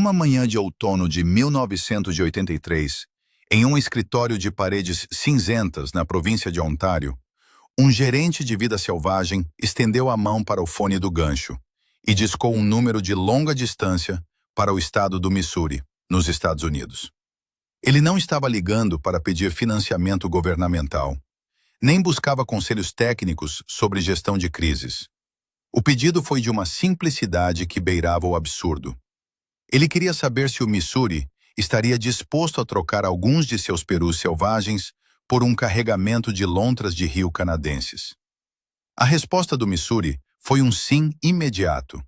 Numa manhã de outono de 1983, em um escritório de paredes cinzentas na província de Ontário, um gerente de vida selvagem estendeu a mão para o fone do gancho e discou um número de longa distância para o estado do Missouri, nos Estados Unidos. Ele não estava ligando para pedir financiamento governamental, nem buscava conselhos técnicos sobre gestão de crises. O pedido foi de uma simplicidade que beirava o absurdo. Ele queria saber se o Missouri estaria disposto a trocar alguns de seus perus selvagens por um carregamento de lontras de rio canadenses. A resposta do Missouri foi um sim imediato.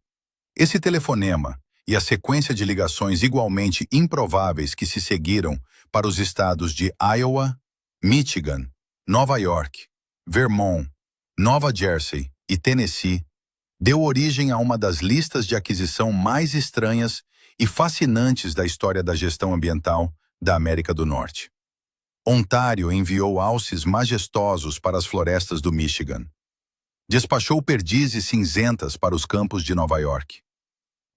Esse telefonema e a sequência de ligações igualmente improváveis que se seguiram para os estados de Iowa, Michigan, Nova York, Vermont, Nova Jersey e Tennessee deu origem a uma das listas de aquisição mais estranhas e fascinantes da história da gestão ambiental da América do Norte. Ontário enviou alces majestosos para as florestas do Michigan. Despachou perdizes cinzentas para os campos de Nova York.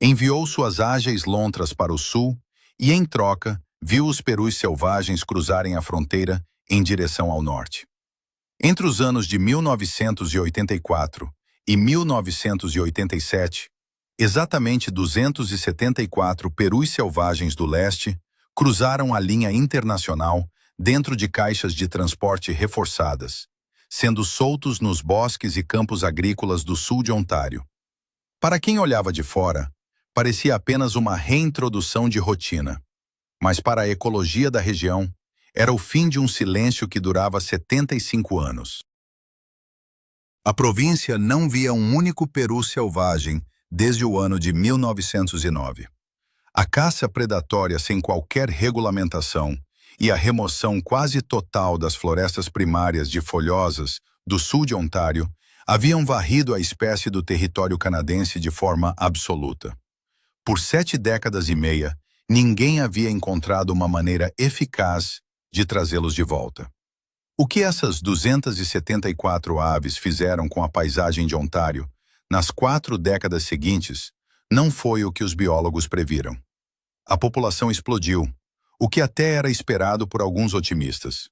Enviou suas ágeis lontras para o sul e, em troca, viu os perus selvagens cruzarem a fronteira em direção ao norte. Entre os anos de 1984 e 1987, exatamente 274 perus selvagens do leste cruzaram a linha internacional dentro de caixas de transporte reforçadas, sendo soltos nos bosques e campos agrícolas do sul de Ontário. Para quem olhava de fora, parecia apenas uma reintrodução de rotina, mas para a ecologia da região, era o fim de um silêncio que durava 75 anos. A província não via um único peru selvagem desde o ano de 1909. A caça predatória sem qualquer regulamentação e a remoção quase total das florestas primárias de folhosas do sul de Ontário haviam varrido a espécie do território canadense de forma absoluta. Por 7 décadas e meia, ninguém havia encontrado uma maneira eficaz de trazê-los de volta. O que essas 274 aves fizeram com a paisagem de Ontário nas 4 décadas seguintes não foi o que os biólogos previram. A população explodiu, o que até era esperado por alguns otimistas.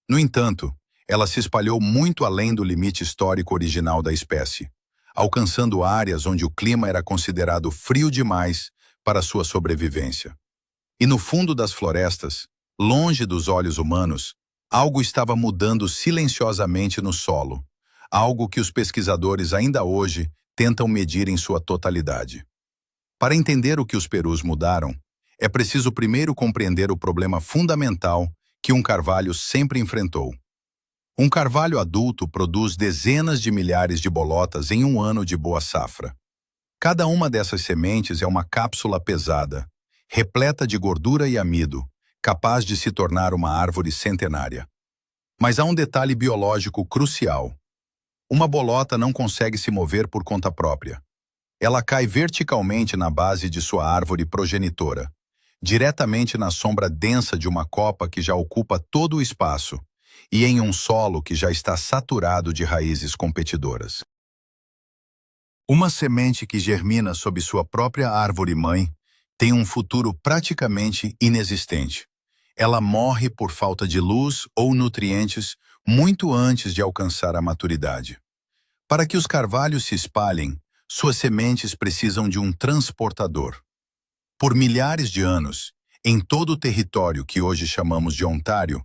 No entanto, ela se espalhou muito além do limite histórico original da espécie, alcançando áreas onde o clima era considerado frio demais para sua sobrevivência. E no fundo das florestas, longe dos olhos humanos, algo estava mudando silenciosamente no solo, algo que os pesquisadores ainda hoje tentam medir em sua totalidade. Para entender o que os perus mudaram, é preciso primeiro compreender o problema fundamental que um carvalho sempre enfrentou. Um carvalho adulto produz dezenas de milhares de bolotas em um ano de boa safra. Cada uma dessas sementes é uma cápsula pesada, repleta de gordura e amido, capaz de se tornar uma árvore centenária. Mas há um detalhe biológico crucial. Uma bolota não consegue se mover por conta própria. Ela cai verticalmente na base de sua árvore progenitora, diretamente na sombra densa de uma copa que já ocupa todo o espaço e em um solo que já está saturado de raízes competidoras. Uma semente que germina sob sua própria árvore-mãe tem um futuro praticamente inexistente. Ela morre por falta de luz ou nutrientes muito antes de alcançar a maturidade. Para que os carvalhos se espalhem, suas sementes precisam de um transportador. Por milhares de anos, em todo o território que hoje chamamos de Ontário,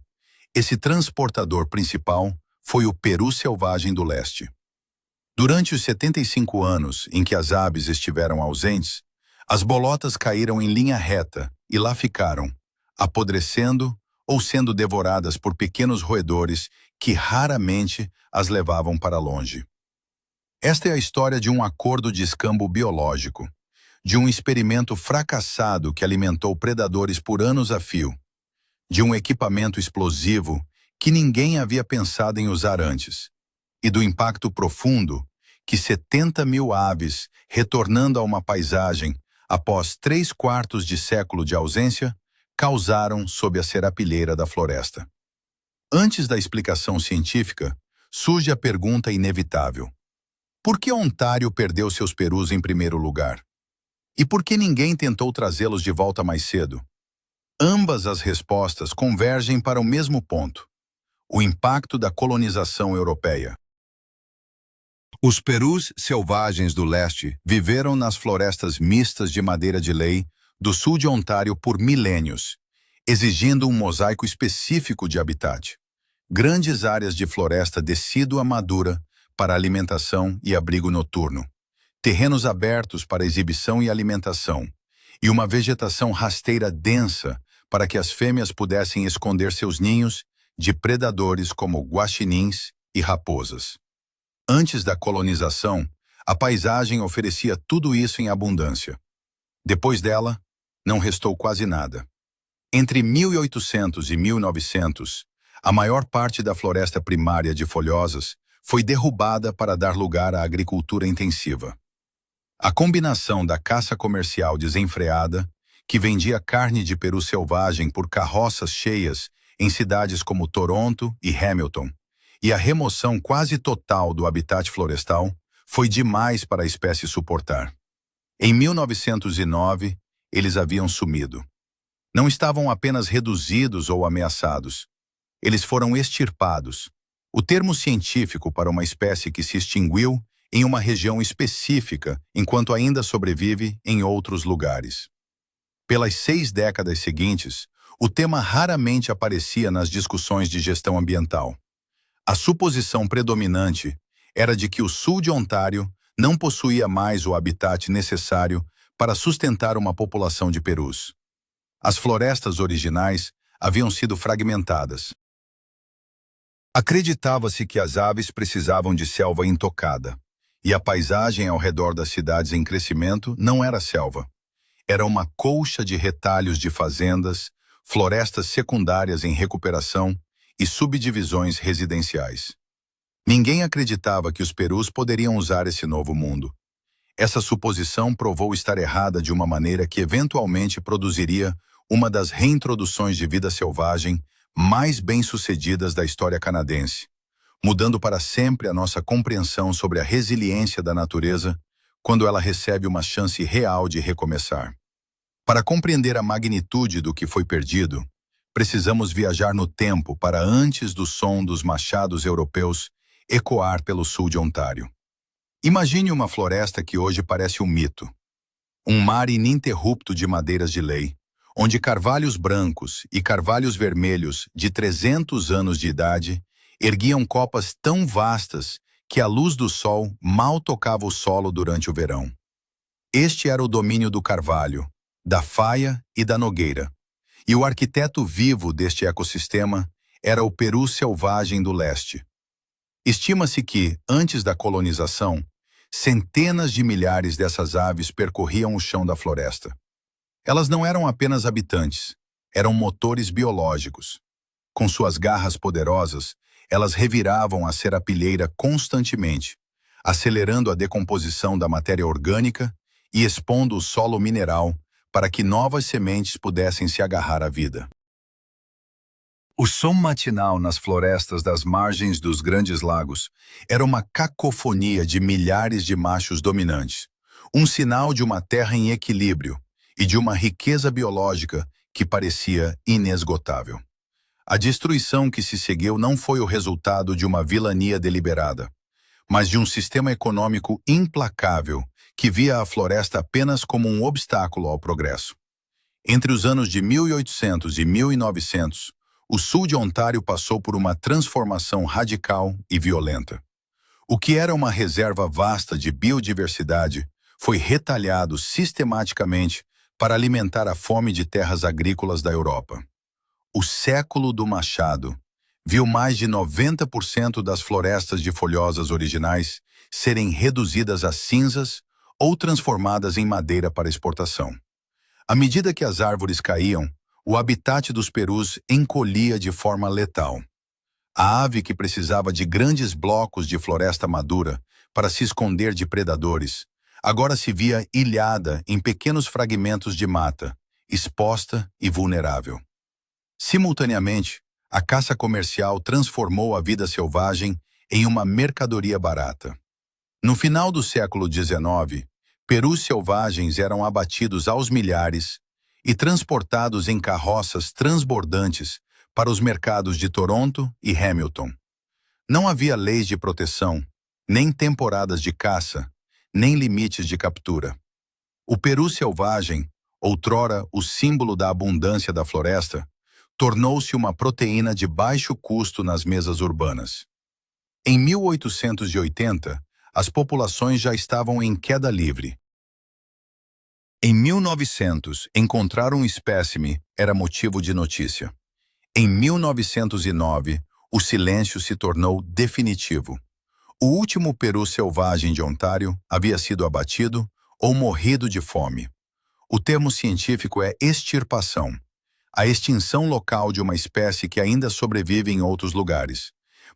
esse transportador principal foi o peru selvagem do leste. Durante os 75 anos em que as aves estiveram ausentes, as bolotas caíram em linha reta e lá ficaram, apodrecendo ou sendo devoradas por pequenos roedores que raramente as levavam para longe. Esta é a história de um acordo de escambo biológico, de um experimento fracassado que alimentou predadores por anos a fio, de um equipamento explosivo que ninguém havia pensado em usar antes, e do impacto profundo que 70 mil aves, retornando a uma paisagem após 3/4 de século de ausência, causaram sob a serapilheira da floresta. Antes da explicação científica, surge a pergunta inevitável. Por que Ontário perdeu seus perus em primeiro lugar? E por que ninguém tentou trazê-los de volta mais cedo? Ambas as respostas convergem para o mesmo ponto: o impacto da colonização europeia. Os perus selvagens do leste viveram nas florestas mistas de madeira de lei do sul de Ontário por milênios, exigindo um mosaico específico de habitat. Grandes áreas de floresta decídua madura para alimentação e abrigo noturno, terrenos abertos para exibição e alimentação, e uma vegetação rasteira densa para que as fêmeas pudessem esconder seus ninhos de predadores como guaxinins e raposas. Antes da colonização, a paisagem oferecia tudo isso em abundância. Depois dela, não restou quase nada. Entre 1800 e 1900, a maior parte da floresta primária de folhosas foi derrubada para dar lugar à agricultura intensiva. A combinação da caça comercial desenfreada, que vendia carne de peru selvagem por carroças cheias em cidades como Toronto e Hamilton, e a remoção quase total do habitat florestal, foi demais para a espécie suportar. Em 1909, eles haviam sumido. Não estavam apenas reduzidos ou ameaçados. Eles foram extirpados, o termo científico para uma espécie que se extinguiu em uma região específica enquanto ainda sobrevive em outros lugares. Pelas 6 décadas seguintes, o tema raramente aparecia nas discussões de gestão ambiental. A suposição predominante era de que o sul de Ontário não possuía mais o habitat necessário para sustentar uma população de perus. As florestas originais haviam sido fragmentadas. Acreditava-se que as aves precisavam de selva intocada, e a paisagem ao redor das cidades em crescimento não era selva. Era uma colcha de retalhos de fazendas, florestas secundárias em recuperação e subdivisões residenciais. Ninguém acreditava que os perus poderiam usar esse novo mundo. Essa suposição provou estar errada de uma maneira que eventualmente produziria uma das reintroduções de vida selvagem mais bem-sucedidas da história canadense, mudando para sempre a nossa compreensão sobre a resiliência da natureza quando ela recebe uma chance real de recomeçar. Para compreender a magnitude do que foi perdido, precisamos viajar no tempo para antes do som dos machados europeus ecoar pelo sul de Ontário. Imagine uma floresta que hoje parece um mito. Um mar ininterrupto de madeiras de lei, onde carvalhos brancos e carvalhos vermelhos de 300 anos de idade erguiam copas tão vastas que a luz do sol mal tocava o solo durante o verão. Este era o domínio do carvalho, da faia e da nogueira. E o arquiteto vivo deste ecossistema era o peru selvagem do leste. Estima-se que, antes da colonização, centenas de milhares dessas aves percorriam o chão da floresta. Elas não eram apenas habitantes, eram motores biológicos. Com suas garras poderosas, elas reviravam a serapilheira constantemente, acelerando a decomposição da matéria orgânica e expondo o solo mineral para que novas sementes pudessem se agarrar à vida. O som matinal nas florestas das margens dos grandes lagos era uma cacofonia de milhares de machos dominantes, um sinal de uma terra em equilíbrio e de uma riqueza biológica que parecia inesgotável. A destruição que se seguiu não foi o resultado de uma vilania deliberada, mas de um sistema econômico implacável que via a floresta apenas como um obstáculo ao progresso. Entre os anos de 1800 e 1900, o sul de Ontário passou por uma transformação radical e violenta. O que era uma reserva vasta de biodiversidade foi retalhado sistematicamente para alimentar a fome de terras agrícolas da Europa. O século do machado viu mais de 90% das florestas de folhosas originais serem reduzidas a cinzas ou transformadas em madeira para exportação. À medida que as árvores caíam, o habitat dos perus encolhia de forma letal. A ave que precisava de grandes blocos de floresta madura para se esconder de predadores, agora se via ilhada em pequenos fragmentos de mata, exposta e vulnerável. Simultaneamente, a caça comercial transformou a vida selvagem em uma mercadoria barata. No final do século XIX, Perus selvagens eram abatidos aos milhares e transportados em carroças transbordantes para os mercados de Toronto e Hamilton. Não havia leis de proteção, nem temporadas de caça, nem limites de captura. O peru selvagem, outrora o símbolo da abundância da floresta, tornou-se uma proteína de baixo custo nas mesas urbanas. Em 1880, as populações já estavam em queda livre. Em 1900, encontrar um espécime era motivo de notícia. Em 1909, o silêncio se tornou definitivo. O último peru selvagem de Ontário havia sido abatido ou morrido de fome. O termo científico é extirpação, a extinção local de uma espécie que ainda sobrevive em outros lugares,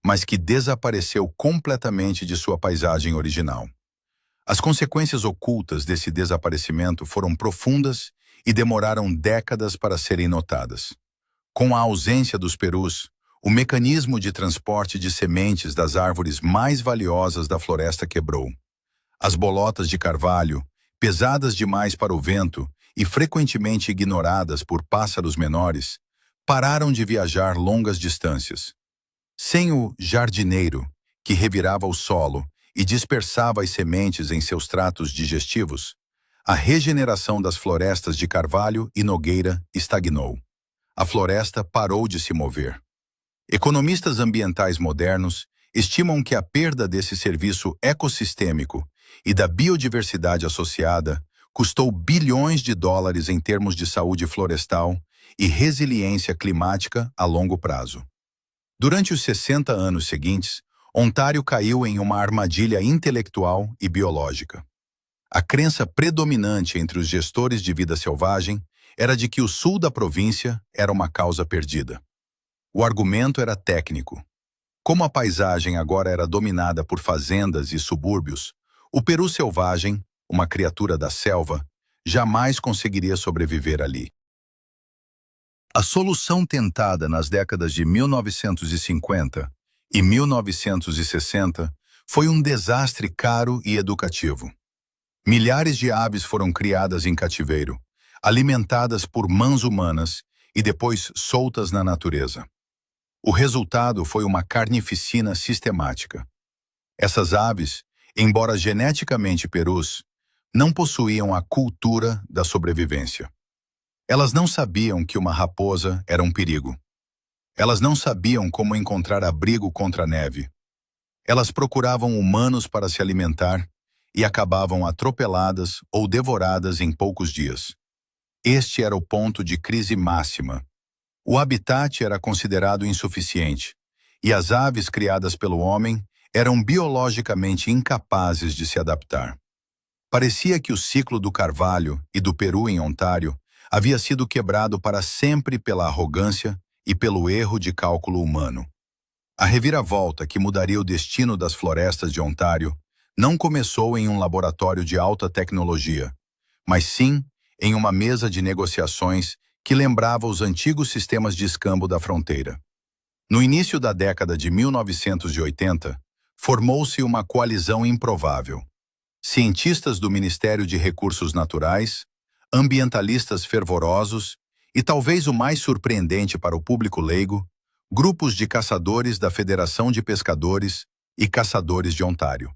mas que desapareceu completamente de sua paisagem original. As consequências ocultas desse desaparecimento foram profundas e demoraram décadas para serem notadas. Com a ausência dos perus, o mecanismo de transporte de sementes das árvores mais valiosas da floresta quebrou. As bolotas de carvalho, pesadas demais para o vento e frequentemente ignoradas por pássaros menores, pararam de viajar longas distâncias. Sem o jardineiro, que revirava o solo e dispersava as sementes em seus tratos digestivos, a regeneração das florestas de carvalho e nogueira estagnou. A floresta parou de se mover. Economistas ambientais modernos estimam que a perda desse serviço ecossistêmico e da biodiversidade associada custou bilhões de dólares em termos de saúde florestal e resiliência climática a longo prazo. Durante os 60 anos seguintes, Ontário caiu em uma armadilha intelectual e biológica. A crença predominante entre os gestores de vida selvagem era de que o sul da província era uma causa perdida. O argumento era técnico. Como a paisagem agora era dominada por fazendas e subúrbios, o peru selvagem, uma criatura da selva, jamais conseguiria sobreviver ali. A solução tentada nas décadas de 1950 e 1960 foi um desastre caro e educativo. Milhares de aves foram criadas em cativeiro, alimentadas por mãos humanas e depois soltas na natureza. O resultado foi uma carnificina sistemática. Essas aves, embora geneticamente perus, não possuíam a cultura da sobrevivência. Elas não sabiam que uma raposa era um perigo. Elas não sabiam como encontrar abrigo contra a neve. Elas procuravam humanos para se alimentar e acabavam atropeladas ou devoradas em poucos dias. Este era o ponto de crise máxima. O habitat era considerado insuficiente, e as aves criadas pelo homem eram biologicamente incapazes de se adaptar. Parecia que o ciclo do carvalho e do peru em Ontário havia sido quebrado para sempre pela arrogância e pelo erro de cálculo humano. A reviravolta que mudaria o destino das florestas de Ontário não começou em um laboratório de alta tecnologia, mas sim em uma mesa de negociações que lembrava os antigos sistemas de escambo da fronteira. No início da década de 1980, formou-se uma coalizão improvável. Cientistas do Ministério de Recursos Naturais, ambientalistas fervorosos e, talvez o mais surpreendente para o público leigo, grupos de caçadores da Federação de Pescadores e Caçadores de Ontário.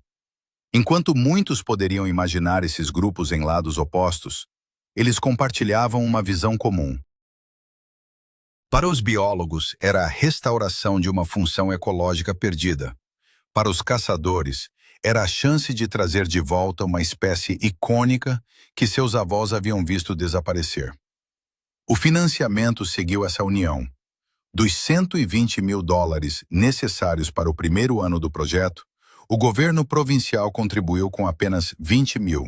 Enquanto muitos poderiam imaginar esses grupos em lados opostos, eles compartilhavam uma visão comum. Para os biólogos, era a restauração de uma função ecológica perdida. Para os caçadores, era a chance de trazer de volta uma espécie icônica que seus avós haviam visto desaparecer. O financiamento seguiu essa união. Dos $120 mil necessários para o primeiro ano do projeto, o governo provincial contribuiu com apenas 20 mil.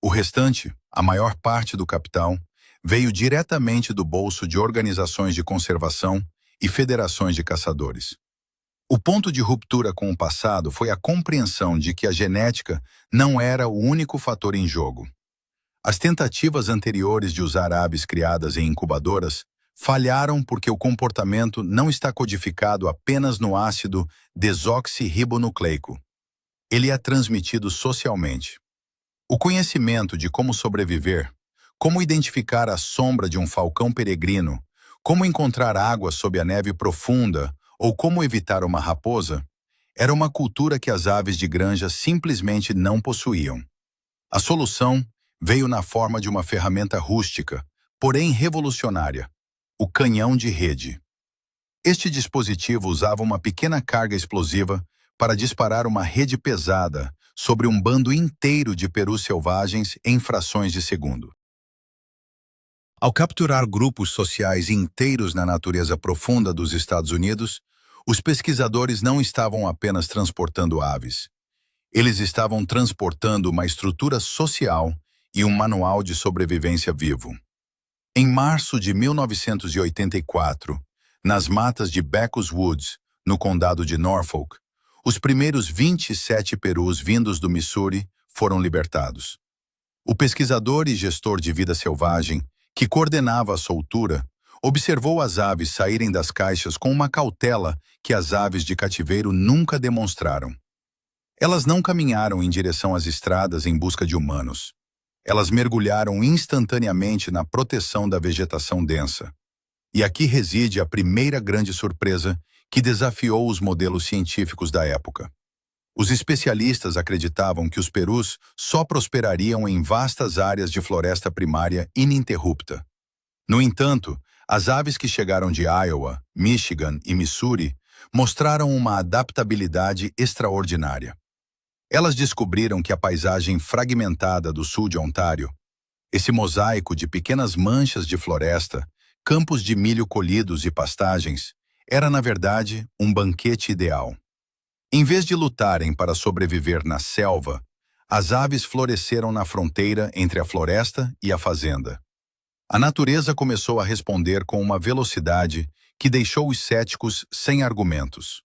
O restante, a maior parte do capital, veio diretamente do bolso de organizações de conservação e federações de caçadores. O ponto de ruptura com o passado foi a compreensão de que a genética não era o único fator em jogo. As tentativas anteriores de usar aves criadas em incubadoras falharam porque o comportamento não está codificado apenas no ácido desoxirribonucleico. Ele é transmitido socialmente. O conhecimento de como sobreviver, como identificar a sombra de um falcão peregrino, como encontrar água sob a neve profunda ou como evitar uma raposa, era uma cultura que as aves de granja simplesmente não possuíam. A solução veio na forma de uma ferramenta rústica, porém revolucionária: o canhão de rede. Este dispositivo usava uma pequena carga explosiva para disparar uma rede pesada sobre um bando inteiro de perus selvagens em frações de segundo. Ao capturar grupos sociais inteiros na natureza profunda dos Estados Unidos, os pesquisadores não estavam apenas transportando aves. Eles estavam transportando uma estrutura social e um manual de sobrevivência vivo. Em março de 1984, nas matas de Bacchus Woods, no condado de Norfolk, os primeiros 27 perus vindos do Missouri foram libertados. O pesquisador e gestor de vida selvagem, que coordenava a soltura, observou as aves saírem das caixas com uma cautela que as aves de cativeiro nunca demonstraram. Elas não caminharam em direção às estradas em busca de humanos. Elas mergulharam instantaneamente na proteção da vegetação densa. E aqui reside a primeira grande surpresa que desafiou os modelos científicos da época. Os especialistas acreditavam que os perus só prosperariam em vastas áreas de floresta primária ininterrupta. No entanto, as aves que chegaram de Iowa, Michigan e Missouri mostraram uma adaptabilidade extraordinária. Elas descobriram que a paisagem fragmentada do sul de Ontário, esse mosaico de pequenas manchas de floresta, campos de milho colhidos e pastagens, era, na verdade, um banquete ideal. Em vez de lutarem para sobreviver na selva, as aves floresceram na fronteira entre a floresta e a fazenda. A natureza começou a responder com uma velocidade que deixou os céticos sem argumentos.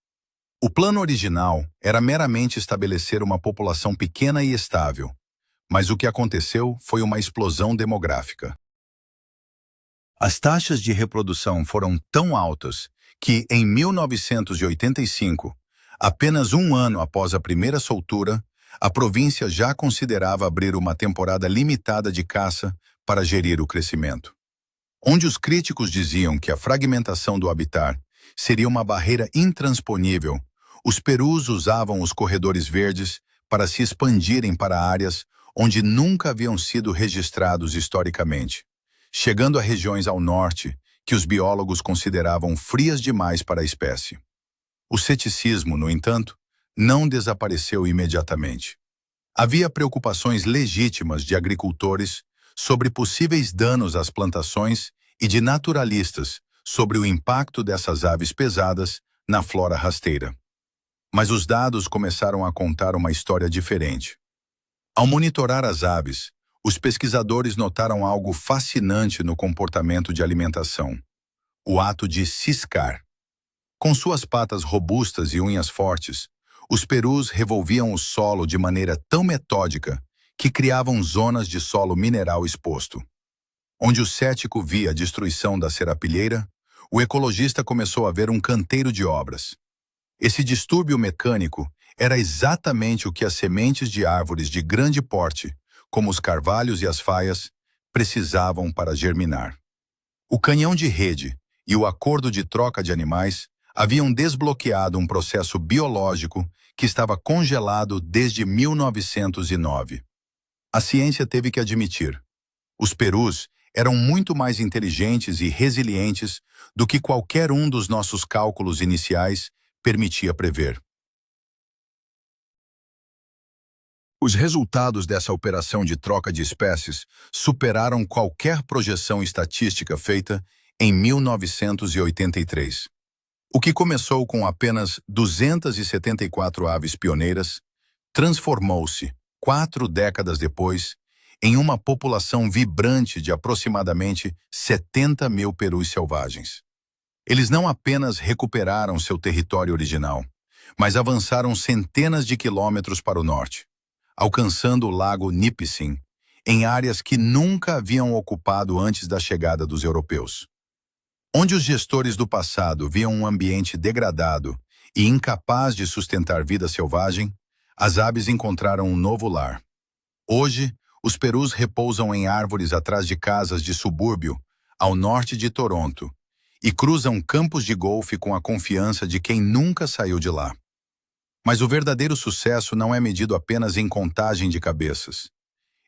O plano original era meramente estabelecer uma população pequena e estável, mas o que aconteceu foi uma explosão demográfica. As taxas de reprodução foram tão altas que, em 1985, apenas um ano após a primeira soltura, a província já considerava abrir uma temporada limitada de caça para gerir o crescimento. Onde os críticos diziam que a fragmentação do habitat seria uma barreira intransponível, os perus usavam os corredores verdes para se expandirem para áreas onde nunca haviam sido registrados historicamente, chegando a regiões ao norte que os biólogos consideravam frias demais para a espécie. O ceticismo, no entanto, não desapareceu imediatamente. Havia preocupações legítimas de agricultores sobre possíveis danos às plantações e de naturalistas sobre o impacto dessas aves pesadas na flora rasteira. Mas os dados começaram a contar uma história diferente. Ao monitorar as aves, os pesquisadores notaram algo fascinante no comportamento de alimentação: o ato de ciscar. Com suas patas robustas e unhas fortes, os perus revolviam o solo de maneira tão metódica que criavam zonas de solo mineral exposto. Onde o cético via a destruição da serapilheira, o ecologista começou a ver um canteiro de obras. Esse distúrbio mecânico era exatamente o que as sementes de árvores de grande porte, como os carvalhos e as faias, precisavam para germinar. O canhão de rede e o acordo de troca de animais haviam desbloqueado um processo biológico que estava congelado desde 1909. A ciência teve que admitir: os perus eram muito mais inteligentes e resilientes do que qualquer um dos nossos cálculos iniciais permitia prever. Os resultados dessa operação de troca de espécies superaram qualquer projeção estatística feita em 1983. O que começou com apenas 274 aves pioneiras, transformou-se, 4 décadas depois, em uma população vibrante de aproximadamente 70 mil perus selvagens. Eles não apenas recuperaram seu território original, mas avançaram centenas de quilômetros para o norte, alcançando o lago Nipissing, em áreas que nunca haviam ocupado antes da chegada dos europeus. Onde os gestores do passado viam um ambiente degradado e incapaz de sustentar vida selvagem, as aves encontraram um novo lar. Hoje, os perus repousam em árvores atrás de casas de subúrbio, ao norte de Toronto, e cruzam campos de golfe com a confiança de quem nunca saiu de lá. Mas o verdadeiro sucesso não é medido apenas em contagem de cabeças.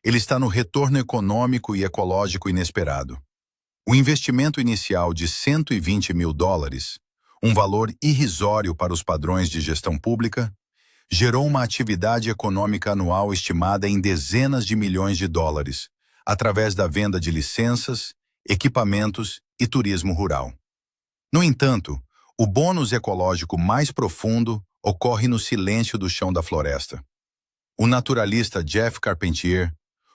Ele está no retorno econômico e ecológico inesperado. O investimento inicial de US$ 120 mil, um valor irrisório para os padrões de gestão pública, gerou uma atividade econômica anual estimada em dezenas de milhões de dólares, através da venda de licenças, equipamentos e turismo rural. No entanto, o bônus ecológico mais profundo ocorre no silêncio do chão da floresta. O naturalista Jeff Carpentier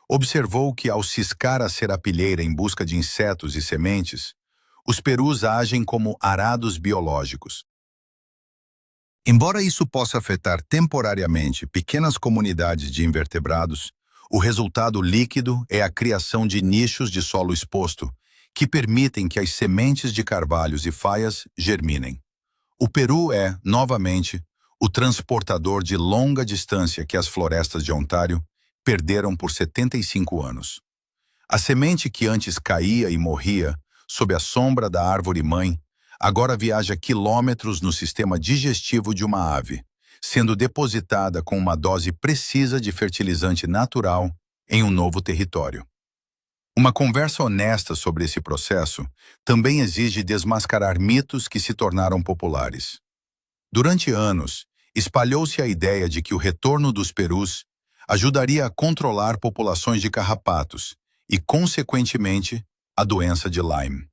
observou que, ao ciscar a serapilheira em busca de insetos e sementes, os perus agem como arados biológicos. Embora isso possa afetar temporariamente pequenas comunidades de invertebrados, o resultado líquido é a criação de nichos de solo exposto que permitem que as sementes de carvalhos e faias germinem. O peru é, novamente, o transportador de longa distância que as florestas de Ontário perderam por 75 anos. A semente que antes caía e morria sob a sombra da árvore-mãe agora viaja quilômetros no sistema digestivo de uma ave, sendo depositada com uma dose precisa de fertilizante natural em um novo território. Uma conversa honesta sobre esse processo também exige desmascarar mitos que se tornaram populares. Durante anos, espalhou-se a ideia de que o retorno dos perus ajudaria a controlar populações de carrapatos e, consequentemente, a doença de Lyme.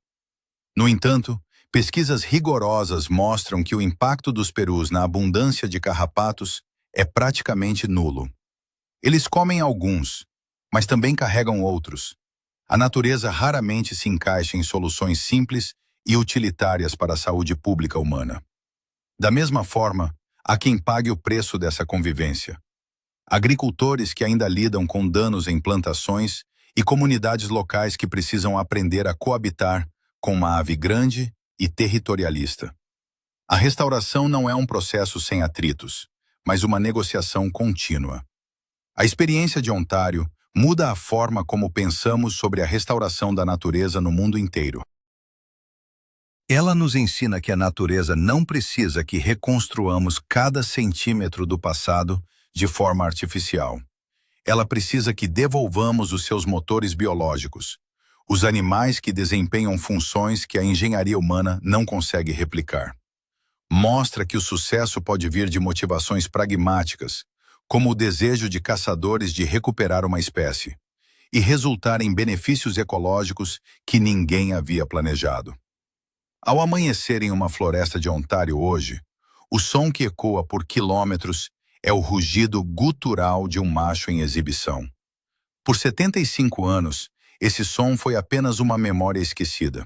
No entanto, pesquisas rigorosas mostram que o impacto dos perus na abundância de carrapatos é praticamente nulo. Eles comem alguns, mas também carregam outros. A natureza raramente se encaixa em soluções simples e utilitárias para a saúde pública humana. Da mesma forma, há quem pague o preço dessa convivência. Agricultores que ainda lidam com danos em plantações e comunidades locais que precisam aprender a coabitar com uma ave grande e territorialista. A restauração não é um processo sem atritos, mas uma negociação contínua. A experiência de Ontário muda a forma como pensamos sobre a restauração da natureza no mundo inteiro. Ela nos ensina que a natureza não precisa que reconstruamos cada centímetro do passado de forma artificial. Ela precisa que devolvamos os seus motores biológicos, os animais que desempenham funções que a engenharia humana não consegue replicar. Mostra que o sucesso pode vir de motivações pragmáticas, como o desejo de caçadores de recuperar uma espécie, e resultar em benefícios ecológicos que ninguém havia planejado. Ao amanhecer em uma floresta de Ontário hoje, o som que ecoa por quilômetros é o rugido gutural de um macho em exibição. Por 75 anos, esse som foi apenas uma memória esquecida.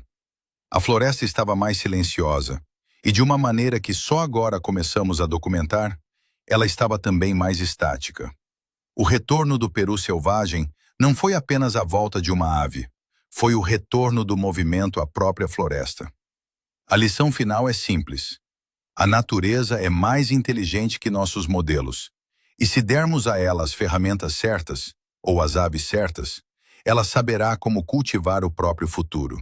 A floresta estava mais silenciosa, e de uma maneira que só agora começamos a documentar, ela estava também mais estática. O retorno do peru selvagem não foi apenas a volta de uma ave, foi o retorno do movimento à própria floresta. A lição final é simples. A natureza é mais inteligente que nossos modelos, e se dermos a ela as ferramentas certas, ou as aves certas, ela saberá como cultivar o próprio futuro.